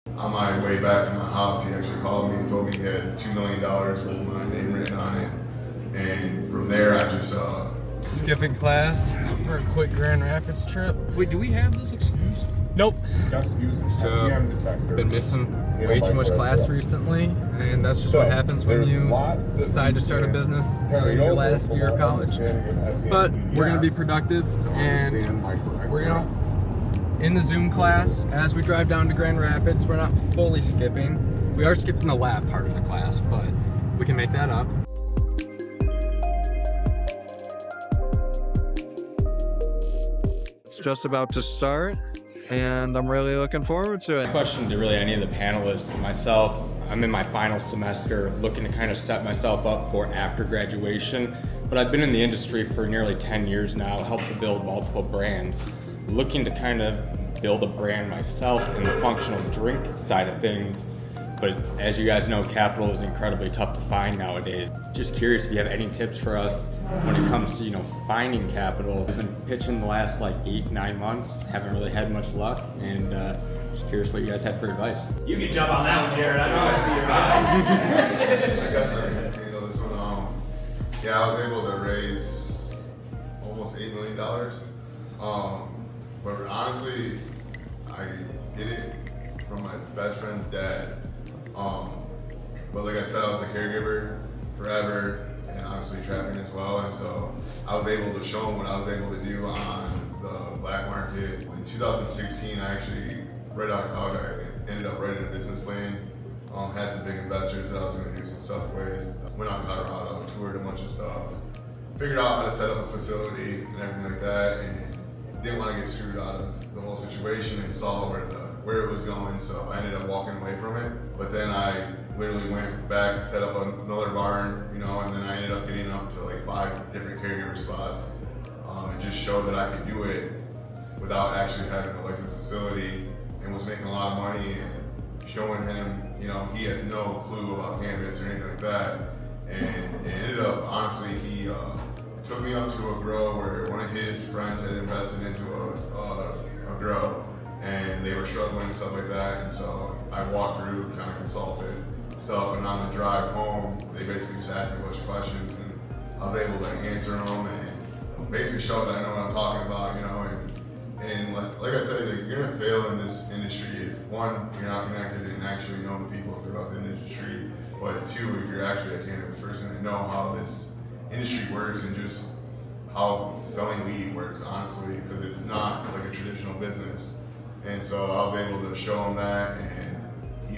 On my way back to my house, he actually called me and told me he had $2 million with my name written on it. And from there, I just skipping class for a quick Grand Rapids trip. Wait, do we have those excused? Nope. Just use the So, SCM detector. been missing way too much class recently, and that's just what happens when you decide to start a business in your last year of college. But we're going to be productive, and we're in the Zoom class as we drive down to Grand Rapids. We're not fully skipping. We are skipping the lab part of the class, but we can make that up. It's just about to start, and I'm really looking forward to it. Question to really any of the panelists. Myself, I'm in my final semester, looking to kind of set myself up for after graduation, but I've been in the industry for nearly 10 years now, helped to build multiple brands, looking to kind of build a brand myself in the functional drink side of things. But as you guys know, capital is incredibly tough to find nowadays. Just curious if you have any tips for us when it comes to, finding capital. I've been pitching the last 8-9 months, haven't really had much luck, and just curious what you guys had for advice. You can jump on that one, Jared. I know I see your eyes. I guess I can handle this one. Yeah, I was able to raise almost $8 million. But honestly, I did it from my best friend's dad. But like I said, I was a caregiver forever, and obviously trapping as well. And so I was able to show him what I was able to do on the black market. In 2016, I actually, right out of college, I ended up writing a business plan. Had some big investors that I was going to do some stuff with. Went out to Colorado, toured a bunch of stuff, figured out how to set up a facility and everything like that, and didn't want to get screwed out of the whole situation and saw where it was going, so I ended up walking away from it. But then I literally went back and set up another barn, and then I ended up getting up to 5 different caregiver spots. It just showed that I could do it without actually having a licensed facility, and was making a lot of money, and showing him, he has no clue about cannabis or anything like that. And it ended up, honestly, he took me up to a grow where one of his friends had invested into a grow, and they were struggling and stuff like that. And so I walked through, kind of consulted stuff, and on the drive home, they basically just asked me a bunch of questions, and I was able to answer them and basically show that I know what I'm talking about, and like I said, you're gonna fail in this industry if one, you're not connected and actually know the people throughout the industry, but two, if you're actually a cannabis person and know how this industry works and just how selling weed works, honestly, because it's not like a traditional business. And so I was able to show him that, and he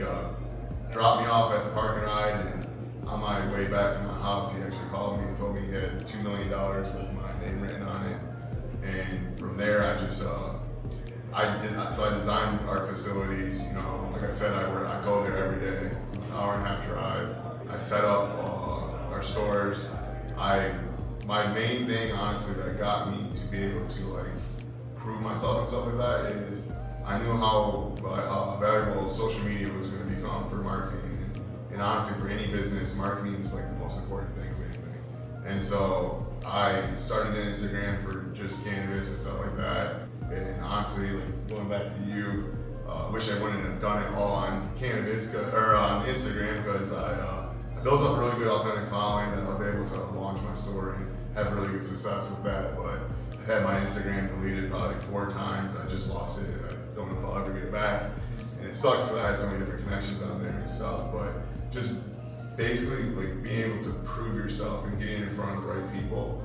dropped me off at the parking ride, and on my way back to my house, he actually called me and told me he had $2 million with my name written on it. And from there, I just, I designed our facilities, like I said, I go there every day, an hour and a half drive. I set up our stores. My main thing, honestly, that got me to be able to prove myself and stuff like that is I knew how valuable social media was going to become for marketing. And honestly, for any business, marketing is the most important thing of anything. And so I started an Instagram for just cannabis and stuff like that. And honestly, going back to you, wish I wouldn't have done it all on cannabis or on Instagram, because I built up a really good authentic following, and I was able to launch my store and have really good success with that. But I've had my Instagram deleted probably 4 times. I just lost it. I don't know if I'll ever get it back. And it sucks because I had so many different connections on there and stuff. But just basically being able to prove yourself and getting in front of the right people.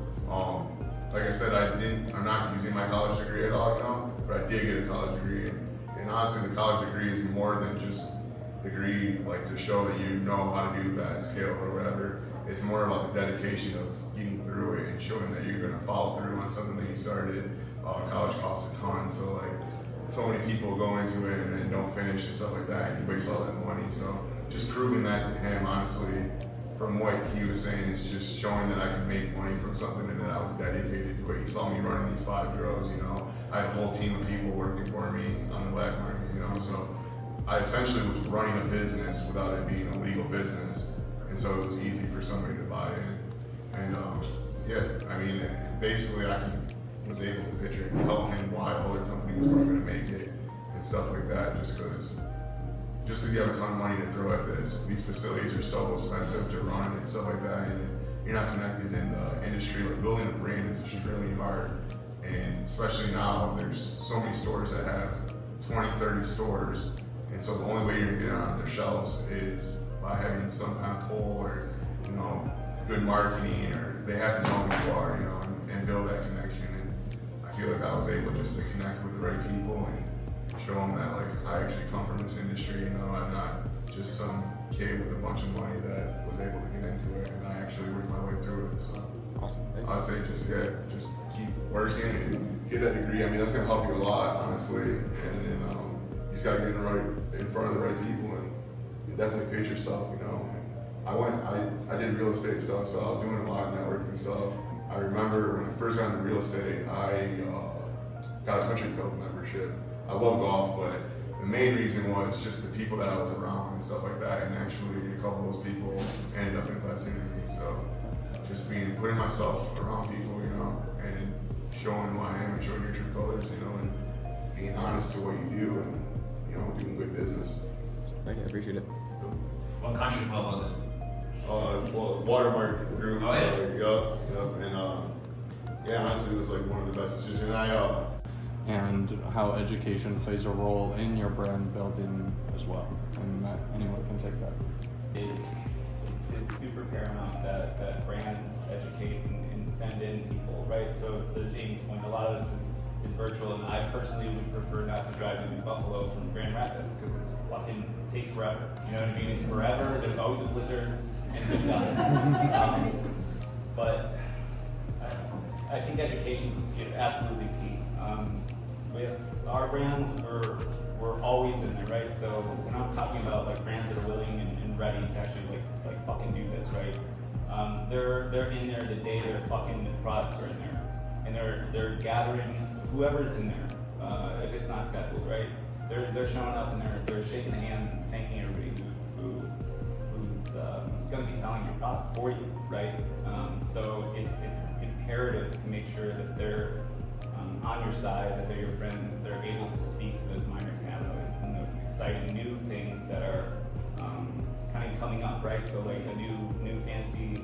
Like I said, I'm not using my college degree at all, but I did get a college degree. And honestly, the college degree is more than just degree, to show that you know how to do that scale or whatever. It's more about the dedication of getting through it and showing that you're gonna follow through on something that you started. College costs a ton, so many people go into it and then don't finish and stuff like that, and you waste all that money. So just proving that to him, honestly, from what he was saying, is just showing that I can make money from something and that I was dedicated to it. He saw me running these 5 grows, I had a whole team of people working for me on the black market, so I essentially was running a business without it being a legal business. And so it was easy for somebody to buy in. And basically I was able to picture and tell him why other companies weren't gonna make it and stuff like that, just because just because you have a ton of money to throw at this, these facilities are so expensive to run and stuff like that, and you're not connected in the industry. Like building a brand is just really hard, and especially now, there's so many stores that have 20, 30 stores, and so the only way you're gonna get on their shelves is by having some kind of pull or, you know, good marketing, or they have to know who you are, you know, and build that connection. And I feel like I was able just to connect with the right people and show them that like I actually come from this industry, you know, I'm not just some kid with a bunch of money that was able to get into it, and I actually worked my way through it. So Awesome. I'd say just keep working and get that degree. I mean, that's gonna help you a lot, honestly. And then you just gotta get in front of the right people and definitely pitch yourself, you know. I did real estate stuff, so I was doing a lot of networking stuff. I remember when I first got into real estate, I got a country club membership. I love golf, but the main reason was just the people that I was around and stuff like that. And actually, a couple of those people ended up investing in me. So just putting myself around people, you know, and showing who I am and showing your true colors, you know, and being honest to what you do and, you know, doing good business. Thank you, I appreciate it. What country club was it? Well, Watermark Group. Oh, yeah. Yup. And yeah, honestly, it was like one of the best decisions. And how education plays a role in your brand building as well, and that anyone can take that. It's super paramount that brands educate and send in people, right? So to Jamie's point, a lot of this is virtual, and I personally would prefer not to drive into Buffalo from Grand Rapids because it's fucking takes forever. You know what I mean? It's forever. There's always a blizzard, and you're done. But I think education's absolutely key. With our brands, we're always in there, right? So when I'm talking about like brands that are willing and ready to actually like fucking do this, right? They're in there the day their fucking products are in there, and they're gathering whoever's in there. If it's not scheduled, right? They're showing up and they're shaking hands and thanking everybody who's going to be selling your product for you, right? So it's imperative to make sure that they're on your side, that they're your friends, that they're able to speak to those minor cannabinoids and those exciting new things that are kind of coming up, right? So like a new fancy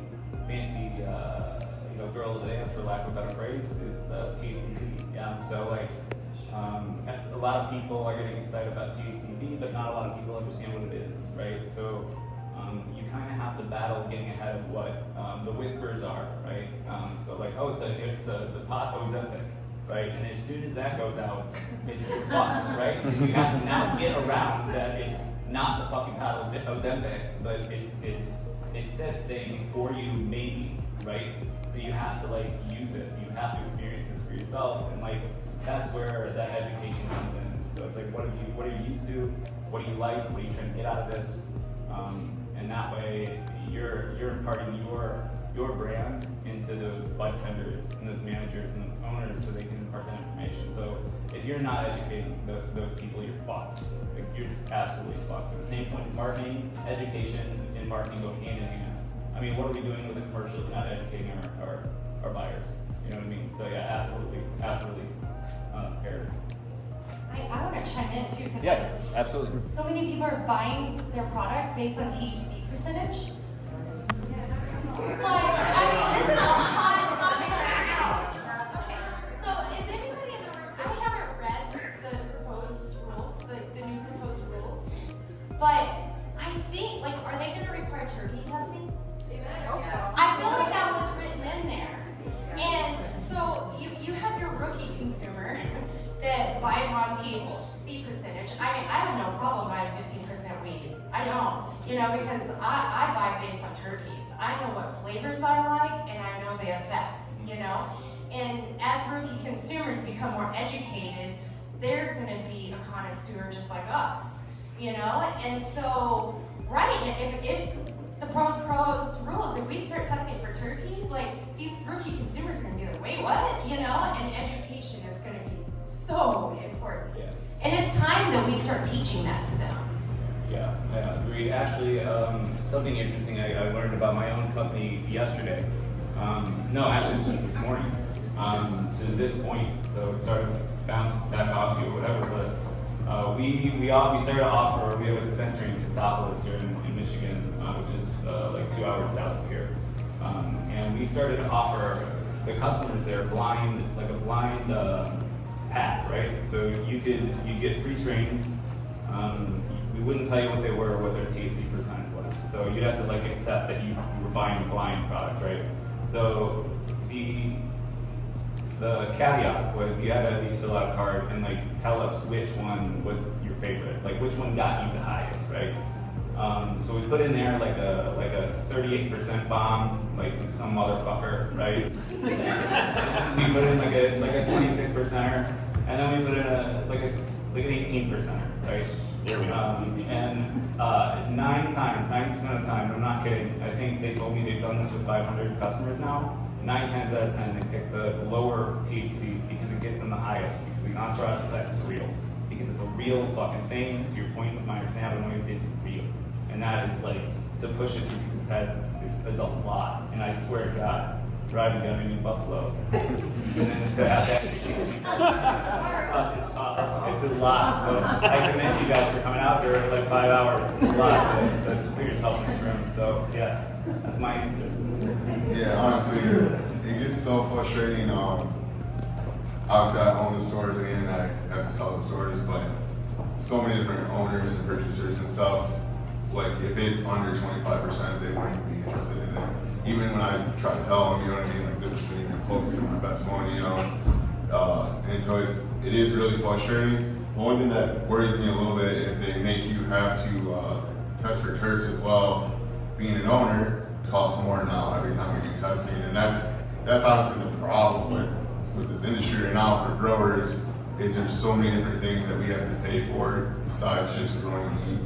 girl of the dance, for lack of a better phrase, is TCB. Yeah. So like a lot of people are getting excited about TCB, but not a lot of people understand what it is, right? So you kind of have to battle getting ahead of what the whispers are, right? So like, oh, it's the pot Ozempic. Right, and as soon as that goes out, you're fucked, right? So you have to now get around that it's not the fucking pot Ozempic, but it's this thing for you, maybe, right? But you have to like use it. You have to experience this for yourself, and like that's where that education comes in. So it's like, what are you used to? What do you like? What are you trying to get out of this? And that way, you're imparting your brand into those bud tenders and those managers and those owners so they can impart that information. So if you're not educating those people, you're fucked. Like, you're just absolutely fucked. At the same point, education and marketing go hand in hand. I mean, what are we doing with the commercial if not educating our buyers? You know what I mean? So yeah, absolutely imperative. I want to chime in too, because Yeah, absolutely. so many people are buying their product based on THC percentage. Like, I mean, this is a hot topic right now. Okay, so is anybody in the room? I haven't read the proposed rules, the new proposed rules, but I think, like, are they going to require terpene testing? I feel like that was written in there. And so you have your rookie consumer that buys on THC percentage. I mean, I have no problem buying 15% weed. I don't, because I buy based on terpenes. I know what flavors I like, and I know the effects, And as rookie consumers become more educated, they're going to be a connoisseur just like us, And so, right, if the pros rules, if we start testing for terpenes, like, these rookie consumers are going to be like, wait, what? And education is going to be so important. Yeah. And it's time that we start teaching that to them. Yeah, agreed. Actually, something interesting I learned about my own company yesterday. No, actually it was this morning. To this point, so it started bouncing back off you or whatever, but We started to offer. We have a dispensary in Cassopolis here in Michigan, which is like 2 hours south of here, and we started to offer the customers there a blind pack, right? So you get 3 strains. We wouldn't tell you what they were or what their THC percentage was. So you'd have to like accept that you were buying a blind product, right? So the caveat was you had to at least fill out a card and like tell us which one was your favorite, like which one got you the highest, right? So we put in there like a 38% bomb, like some motherfucker, right? We put in like a 26%er, and then we put in an 18%er, right? There we go. And 90% of the time, I'm not kidding, I think they told me they've done this with 500 customers now. 9 times out of 10, they pick the lower THC because it gets them the highest, because the entourage effect is real. Because it's a real fucking thing, to your point with minor cannabinoids, it's real. And that is like, to push it through people's heads is a lot. And I swear to God, driving down to New Buffalo, and then to have that THC, it's tough. It's a lot. So I commend you guys for coming out there for like 5 hours. It's a lot to put yourself in this room. So yeah, that's my answer. Yeah, honestly, it gets so frustrating. Obviously, I own the stores again, I have to sell the stores, but so many different owners and purchasers and stuff. Like, if it's under 25%, they wouldn't be interested in it. Even when I try to tell them, you know what I mean, like, this isn't even close to my best one, you know? And so it is really frustrating. One thing that worries me a little bit, if they make you have to test for terps as well, being an owner, it costs more now every time we do testing, and that's honestly the problem with this industry right now for growers, is there's so many different things that we have to pay for besides just growing weed.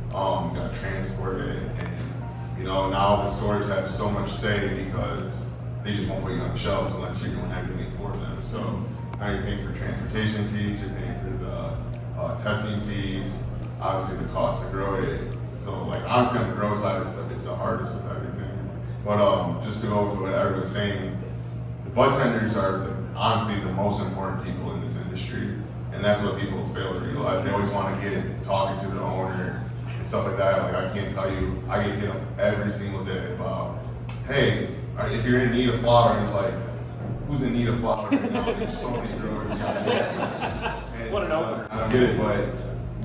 You got to transport it, and you know, now the stores have so much say because they just won't put you on the shelves unless you're doing everything for them. So now you're paying for transportation fees, you're paying for the testing fees, obviously the cost to grow it. So like honestly on the grow side it's the hardest of everything. But just to go to what everyone was saying, the bud tenders are honestly the most important people in this industry, and that's what people fail to realize. They always want to get talking to the owner and stuff like that. Like I can't tell you, I get hit up every single day about, hey, if you're in need of flower, and it's like, who's in need of flower right now? There's so many growers. And What an owner. I don't get it, but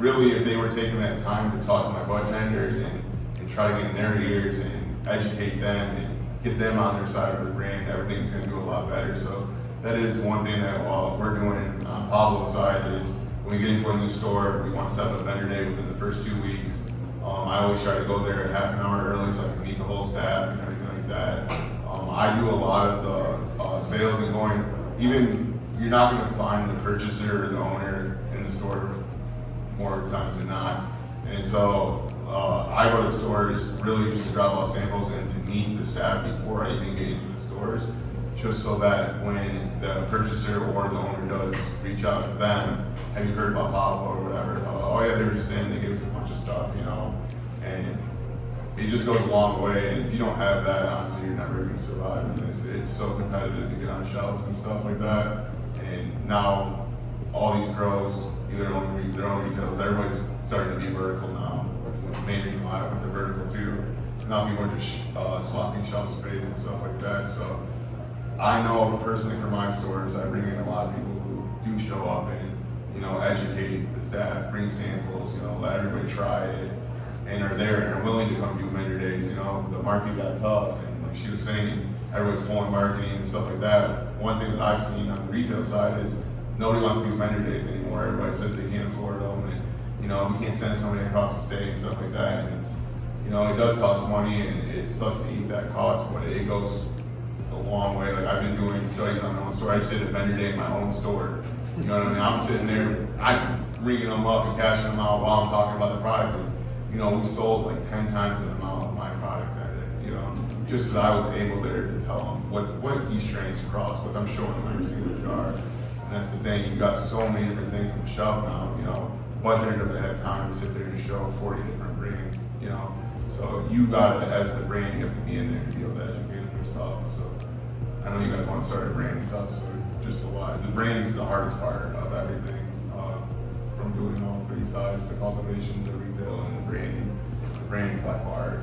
really, if they were taking that time to talk to my bud tenders and try to get in their ears and educate them and get them on their side of the brand, everything's going to go a lot better. So that is one thing that we're doing on Pablo's side is when we get into a new store, we want to set up a vendor day within the first 2 weeks. I always try to go there half an hour early so I can meet the whole staff and everything like that. I do a lot of the sales and going, even you're not going to find the purchaser or the owner in the store more times than not. And so I go to stores really just to drop off samples and to meet the staff before I even get into the stores, just so that when the purchaser or the owner does reach out to them, have you heard about Pablo or whatever? Oh yeah, they were just saying they gave us a bunch of stuff, you know, and it just goes a long way. And if you don't have that, honestly, you're never going to survive. And it's so competitive to get on shelves and stuff like that. And now all these grows, either their own retailers, everybody's starting to be vertical now. The main reason why I went to vertical too. So now people are just swapping shelf space and stuff like that. So I know personally for my stores, I bring in a lot of people who do show up and, you know, educate the staff, bring samples, you know, let everybody try it, and are there and are willing to come do vendor days. You know, the market got tough, and like she was saying, everyone's pulling marketing and stuff like that. One thing that I've seen on the retail side is nobody wants to do vendor days anymore. Everybody says they can't afford them, and you know, we can't send somebody across the state and stuff like that. And it's, you know, it does cost money, and it sucks to eat that cost, but it goes a long way. Like I've been doing studies on my own store. I just did a vendor day in my own store. You know what I mean? I'm sitting there, I'm ringing them up and cashing them out while I'm talking about the product. And, you know, we sold like 10 times the amount of my product that day, you know, just because I was able there to tell them what each strains cross, what I'm showing them every single jar. And that's the thing, you got so many different things on the shelf now, you know. Budgeter doesn't have time to sit there and show 40 different brands, you know. So you got to, as the brand, you have to be in there to be able to educate them yourself. So I know you guys want to start a brand and stuff, so just a lot. The brand's the hardest part of everything, from doing all three sides, the cultivation, the retail, and the branding. The branding's by far